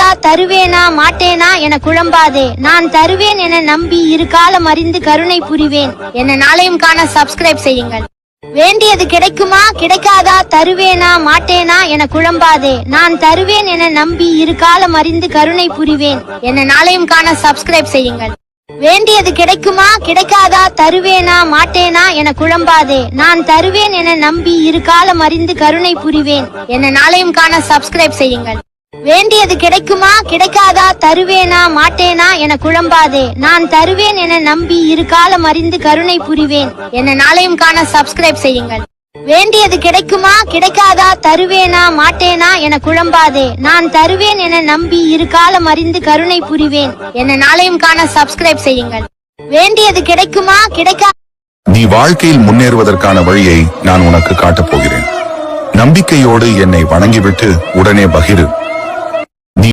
கிடைக்காதா தருவேனா மாட்டேனா என குழம்பாதே, நான் தருவேன் என நம்பி இரு காலம் அறிந்து கருணை புரிவேன். என்ன நாளையும் காண சப்ஸ்கிரைப் செய்யுங்கள். வேண்டியது கிடைக்குமா கிடைக்காதா தருவேனா மாட்டேனா என குழம்பாதே, நான் தருவேன் என நம்பி இரு காலம் அறிந்து கருணை புரிவேன். என்ன நாளையும் காண சப்ஸ்கிரைப் செய்யுங்கள். வேண்டியது கிடைக்குமா கிடைக்காதா தருவேனா மாட்டேனா என குழம்பாதே, நான் தருவேன் என நம்பி இரு காலம் அறிந்து கருணை புரிவேன். என்ன நாளையும் காண சப்ஸ்கிரைப் செய்யுங்கள். வேண்டியது கிடைக்குமா கிடைக்காதா தருவேனா மாட்டேனா என குழம்பாதே, நான் தருவேன் என நம்பி இரு காலம் அறிந்து கருணை புரிவேன். என்ன நாளையும் காண சப்ஸ்கிரைப் செய்யுங்கள். வேண்டியது கிடைக்குமா கிடைக்காதா தருவேனா மாட்டேனா என குழம்பாதே, நான் தருவேன் என நம்பி இரு காலம் அறிந்து கருணை புரிவேன். என்ன நாளையும் காண சப்ஸ்கிரைப் செய்யுங்கள். வேண்டியது கிடைக்குமா கிடைக்கா. நீ வாழ்க்கையில் முன்னேறுவதற்கான வழியை நான் உனக்கு காட்டப் போகிறேன். நம்பிக்கையோடு என்னை வணங்கிவிட்டு உடனே பகிரு.